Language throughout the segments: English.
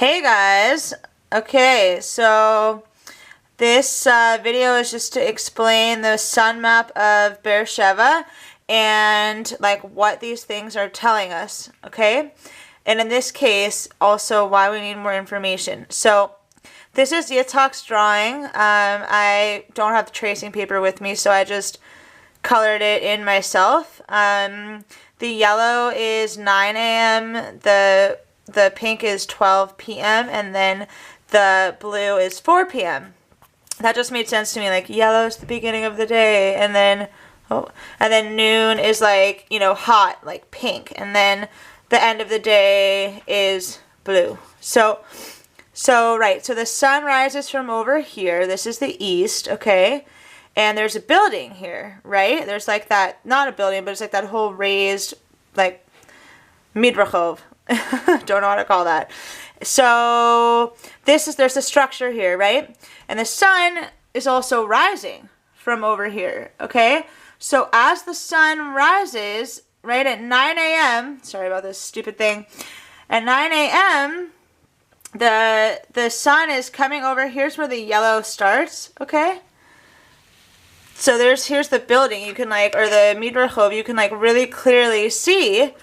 Hey guys, okay, so this video is just to explain the sun map of Beersheba and like what these things are telling us, okay? And in this case, also why we need more information. So this is Yitzhak's drawing. I don't have the tracing paper with me, so I just colored it in myself. The yellow is 9 a.m., the pink is 12 p.m., and then the blue is 4 p.m. That just made sense to me, like yellow is the beginning of the day, and then noon is like, you know, hot, like pink, and then the end of the day is blue. So the sun rises from over here. This is the east, okay? And there's a building here, right? There's like that, not a building, but it's like that whole raised, like, midrachov. Don't know how to call that. So there's a structure here, right? And the sun is also rising from over here, okay? So as the sun rises, right, at 9 a.m., sorry about this stupid thing, at 9 a.m., the sun is coming over. Here's where the yellow starts, okay? So here's the building, you can like, or the midrachov, you can like really clearly see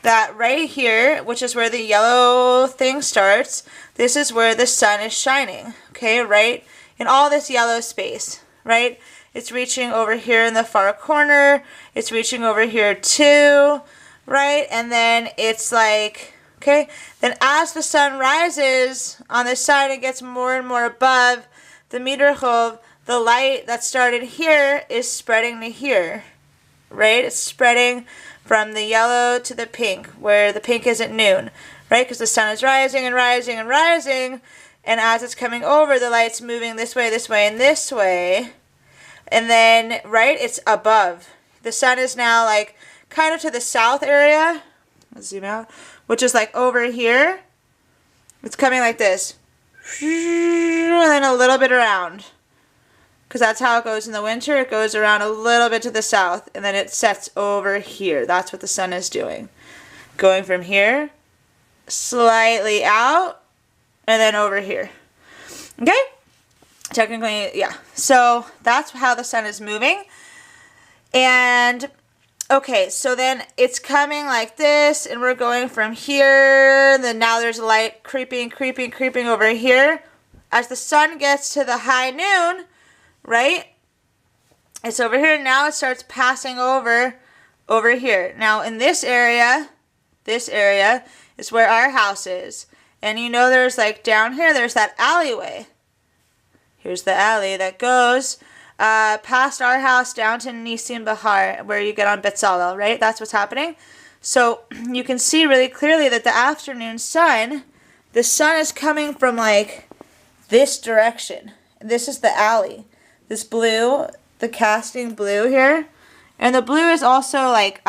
that right here, which is where the yellow thing starts, this is where the sun is shining, okay, right? In all this yellow space, right? It's reaching over here in the far corner, it's reaching over here too, right? And then it's like, okay, then as the sun rises on this side, it gets more and more above the midrachov, the light that started here is spreading to here, right? It's spreading from the yellow to the pink, where the pink is at noon, right? Because the sun is rising and rising and rising, and as it's coming over, the light's moving this way, and this way, and then, right, it's above. The sun is now, like, kind of to the south area, let's zoom out, which is, like, over here. It's coming like this, and then a little bit around. Because that's how it goes in the winter. It goes around a little bit to the south, and then it sets over here. That's what the sun is doing. Going from here, slightly out, and then over here. Okay? Technically, yeah. So that's how the sun is moving. And, okay, so then it's coming like this, and we're going from here. Then now there's light creeping over here. As the sun gets to the high noon, right? It's over here. Now it starts passing over here. Now in this area is where our house is. And you know there's like down here, there's that alleyway. Here's the alley that goes past our house down to Nisim Bahar, where you get on Betzalel, right? That's what's happening. So you can see really clearly that the afternoon sun, the sun is coming from like this direction. This is the alley. This blue, the casting blue here, and the blue is also like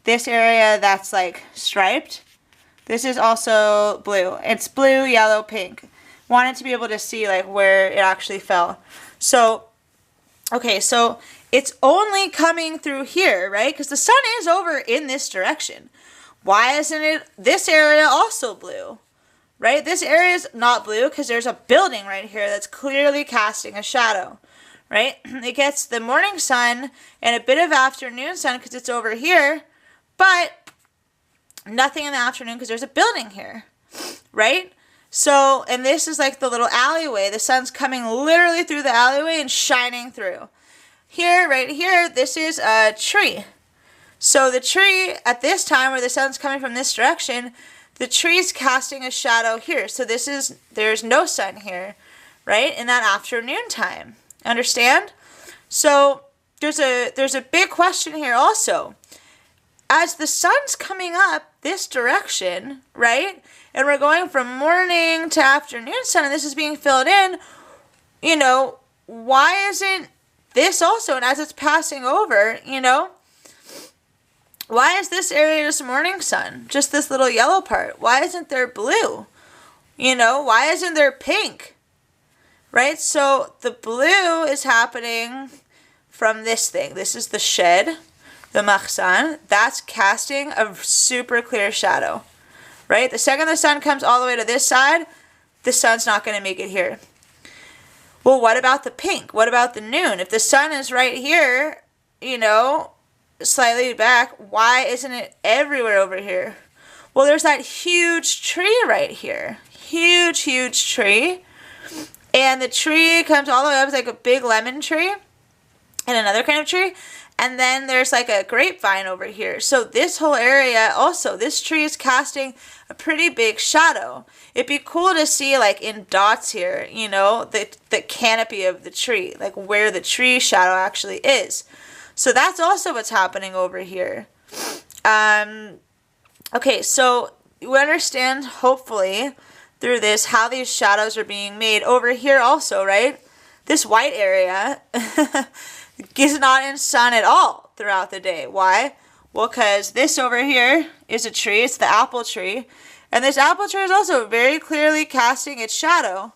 this area that's like striped. This is also blue. It's blue, yellow, pink. Wanted to be able to see like where it actually fell. So, okay, so it's only coming through here, right? Because the sun is over in this direction. Why isn't it this area also blue? Right? This area is not blue because there's a building right here that's clearly casting a shadow. Right? It gets the morning sun and a bit of afternoon sun because it's over here, but nothing in the afternoon because there's a building here. Right? So, and this is like the little alleyway. The sun's coming literally through the alleyway and shining through. Here, right here, this is a tree. So the tree, at this time where the sun's coming from this direction, the tree's casting a shadow here. So there's no sun here, right? In that afternoon time. Understand? So there's a big question here also. As the sun's coming up this direction, right? And we're going from morning to afternoon sun, and this is being filled in, you know, why isn't this also, and as it's passing over, you know, why is this area just morning sun? Just this little yellow part. Why isn't there blue? You know, why isn't there pink? Right? So the blue is happening from this thing. This is the shed, the machsan. That's casting a super clear shadow. right? The second the sun comes all the way to this side, the sun's not going to make it here. Well, what about the pink? What about the noon? If the sun is right here, you know, slightly back, why isn't it everywhere over here? Well, there's that huge tree right here. Huge, huge tree. And the tree comes all the way up. It's like a big lemon tree and another kind of tree. And then there's like a grapevine over here. So this whole area also, this tree is casting a pretty big shadow. It'd be cool to see like in dots here, you know, the canopy of the tree, like where the tree shadow actually is. So that's also what's happening over here. Okay, so you understand, hopefully, through this, how these shadows are being made over here also, right? This white area is not in sun at all throughout the day. Why? Well, because this over here is a tree. It's the apple tree. And this apple tree is also very clearly casting its shadow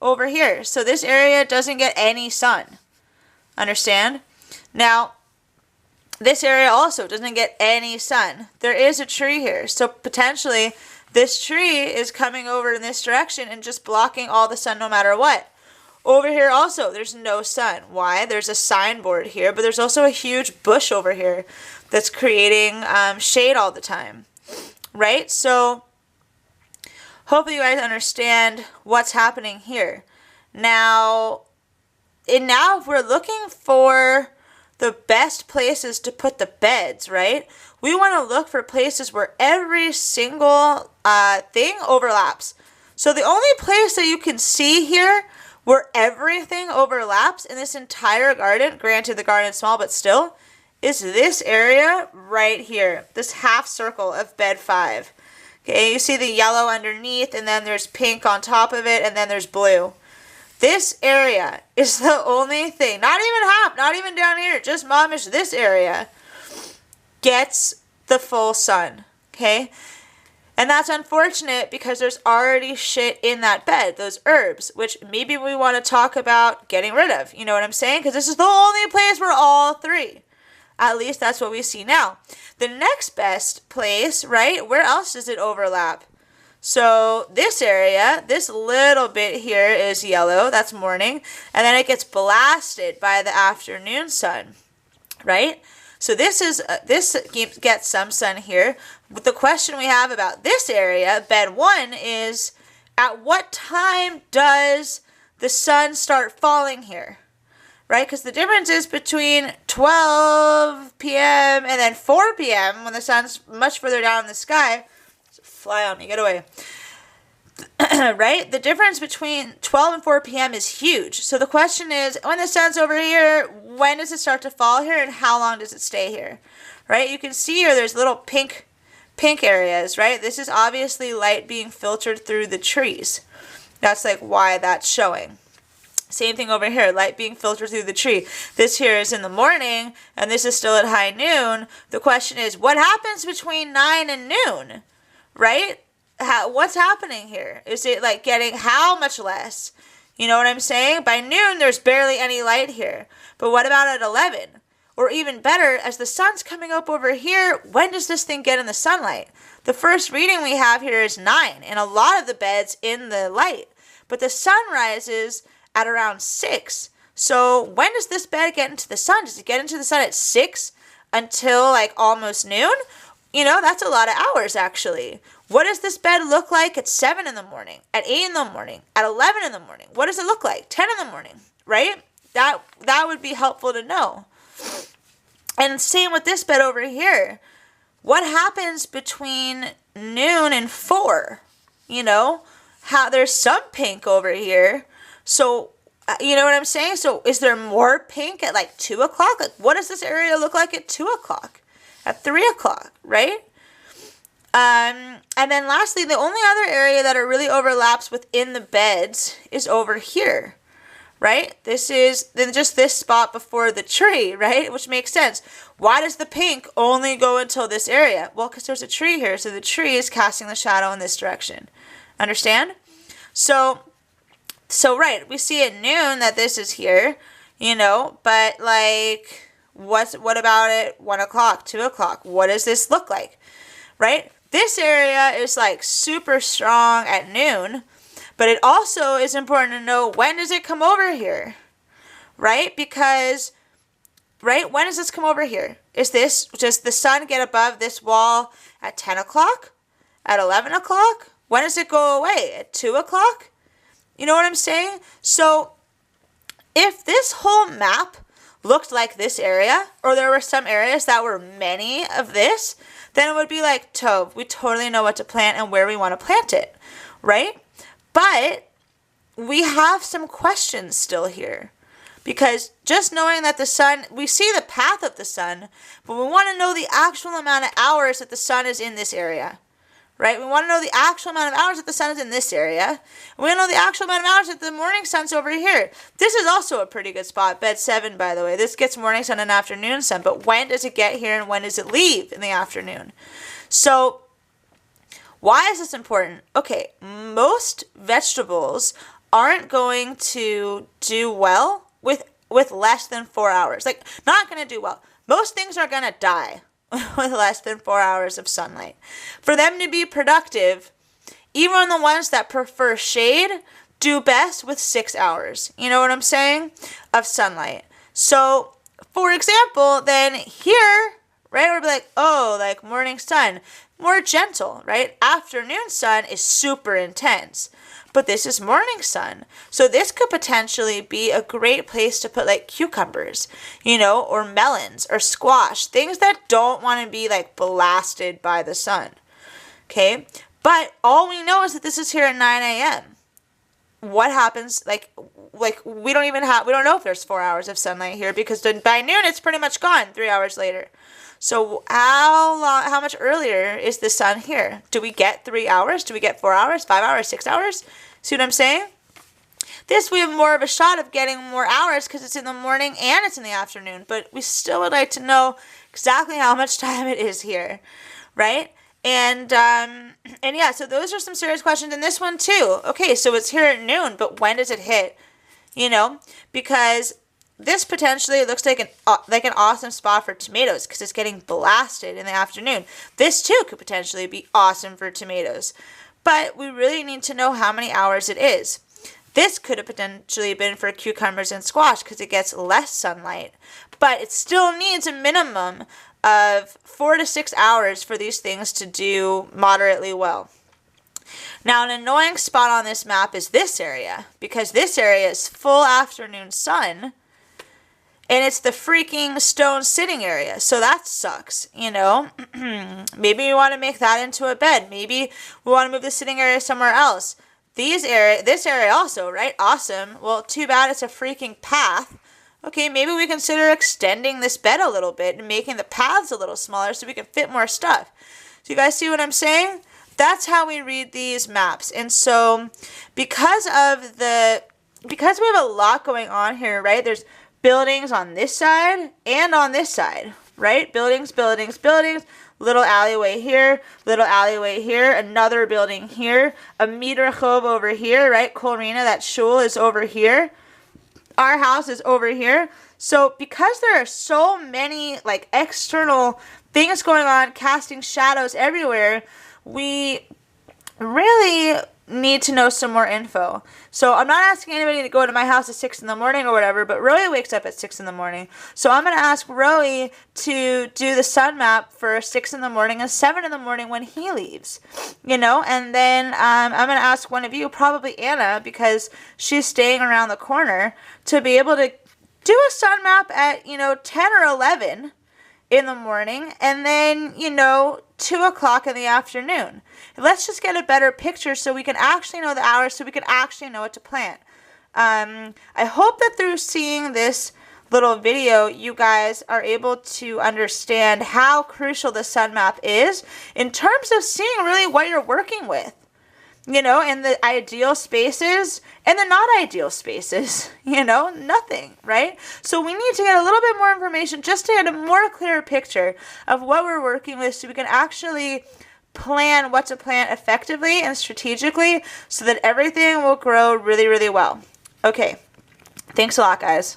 over here. So this area doesn't get any sun. Understand? Now, this area also doesn't get any sun. There is a tree here. So potentially this tree is coming over in this direction and just blocking all the sun no matter what. Over here also, there's no sun. Why? There's a signboard here, but there's also a huge bush over here that's creating shade all the time, right? So hopefully you guys understand what's happening here. Now if we're looking for the best places to put the beds, right? We want to look for places where every single thing overlaps. So the only place that you can see here where everything overlaps in this entire garden, granted the garden's small, but still, is this area right here, this half circle of bed 5. Okay, you see the yellow underneath, and then there's pink on top of it, and then there's blue. This area is the only thing, not even half, not even down here, just momish, this area gets the full sun, okay? And that's unfortunate because there's already shit in that bed, those herbs, which maybe we want to talk about getting rid of. You know what I'm saying? Because this is the only place where all 3. At least that's what we see now. The next best place, right? Where else does it overlap? So this area, this little bit here is yellow. That's morning. And then it gets blasted by the afternoon sun, right? So this gets some sun here. But the question we have about this area, bed 1, is at what time does the sun start falling here? Right? Because the difference is between 12 p.m. and then 4 p.m. when the sun's much further down in the sky. Fly on me, get away. Right? The difference between 12 and 4 p.m. is huge. So the question is, when the sun's over here, when does it start to fall here and how long does it stay here? Right? You can see here there's little pink areas, right? This is obviously light being filtered through the trees. That's like why that's showing. Same thing over here, light being filtered through the tree. This here is in the morning, and this is still at high noon. The question is, what happens between 9 and noon? Right? What's happening here? Is it like getting how much less? You know what I'm saying? By noon, there's barely any light here. But what about at 11? Or even better, as the sun's coming up over here, when does this thing get in the sunlight? The first reading we have here is 9, and a lot of the bed's in the light. But the sun rises at around 6. So when does this bed get into the sun? Does it get into the sun at 6 until like almost noon? You know, that's a lot of hours actually. What does this bed look like at 7 in the morning, at 8 in the morning, at 11 in the morning? What does it look like? 10 in the morning, right? That would be helpful to know. And same with this bed over here. What happens between noon and 4? You know, how there's some pink over here. So, you know what I'm saying? So is there more pink at like 2 o'clock? Like what does this area look like at 2 o'clock? At 3 o'clock, right? And then lastly, the only other area that it really overlaps within the beds is over here, right? This is then just this spot before the tree, right? Which makes sense. Why does the pink only go until this area? Well, because there's a tree here, so the tree is casting the shadow in this direction. Understand? So right, we see at noon that this is here, you know, but like, what about at 1 o'clock, 2 o'clock? What does this look like, right? this area is like super strong at noon, but it also is important to know when does it come over here, right? Because, right, when does this come over here? Does the sun get above this wall at 10 o'clock? At 11 o'clock? When does it go away? At 2 o'clock? You know what I'm saying? So if this whole map looked like this area, or there were some areas that were many of this, then it would be like, Tove, we totally know what to plant and where we want to plant it, right? But we have some questions still here. Because just knowing that the sun, we see the path of the sun, but we want to know the actual amount of hours that the sun is in this area, right? We want to know the actual amount of hours that the sun is in this area. We want to know the actual amount of hours that the morning sun's over here. This is also a pretty good spot, bed 7, by the way. This gets morning sun and afternoon sun, but when does it get here and when does it leave in the afternoon? So why is this important? Okay, most vegetables aren't going to do well with less than 4 hours. Like, not going to do well. Most things are going to die with less than 4 hours of sunlight. For them to be productive, even the ones that prefer shade do best with 6 hours. You know what I'm saying? Of sunlight. So, for example, then here, right, we'll be like, oh, like morning sun, more gentle, right? Afternoon sun is super intense. But this is morning sun. So this could potentially be a great place to put like cucumbers, you know, or melons or squash, things that don't want to be like blasted by the sun. Okay. But all we know is that this is here at 9 a.m. What happens? Like we don't know if there's 4 hours of sunlight here because by noon it's pretty much gone 3 hours later. So how much earlier is the sun here? Do we get 3 hours? Do we get 4 hours, 5 hours, 6 hours? See what I'm saying? This we have more of a shot of getting more hours because it's in the morning and it's in the afternoon. But we still would like to know exactly how much time it is here, right? And yeah, so those are some serious questions. And this one too. Okay, so it's here at noon, but when does it hit? You know, because this potentially looks like an awesome spot for tomatoes because it's getting blasted in the afternoon. This too could potentially be awesome for tomatoes. But we really need to know how many hours it is. This could have potentially been for cucumbers and squash because it gets less sunlight. But it still needs a minimum of 4 to 6 hours for these things to do moderately well. Now, an annoying spot on this map is this area because this area is full afternoon sun. And it's the freaking stone sitting area. So that sucks, you know. Maybe we want to make that into a bed. Maybe we want to move the sitting area somewhere else. This area also, right? Awesome. Well, too bad it's a freaking path. Okay, maybe we consider extending this bed a little bit and making the paths a little smaller so we can fit more stuff. So you guys see what I'm saying? That's how we read these maps. And so because we have a lot going on here, right? There's buildings on this side and on this side, right? Buildings, buildings, buildings, little alleyway here, another building here, a meter chov over here, right? Kolrina, that shul is over here. Our house is over here. So because there are so many like external things going on, casting shadows everywhere, we really need to know some more info. So I'm not asking anybody to go to my house at 6 in the morning or whatever, but Roey wakes up at 6 in the morning. So I'm going to ask Roey to do the sun map for 6 in the morning and 7 in the morning when he leaves, you know, and then I'm going to ask one of you, probably Anna, because she's staying around the corner, to be able to do a sun map at, 10 or 11 in the morning and then, 2 o'clock in the afternoon. Let's just get a better picture so we can actually know the hours, so we can actually know what to plant. I hope that through seeing this little video, you guys are able to understand how crucial the sun map is in terms of seeing really what you're working with, and the ideal spaces and the not ideal spaces, nothing, right? So we need to get a little bit more information just to get a more clear picture of what we're working with so we can actually plan what to plant effectively and strategically so that everything will grow really, really well. Okay, thanks a lot, guys.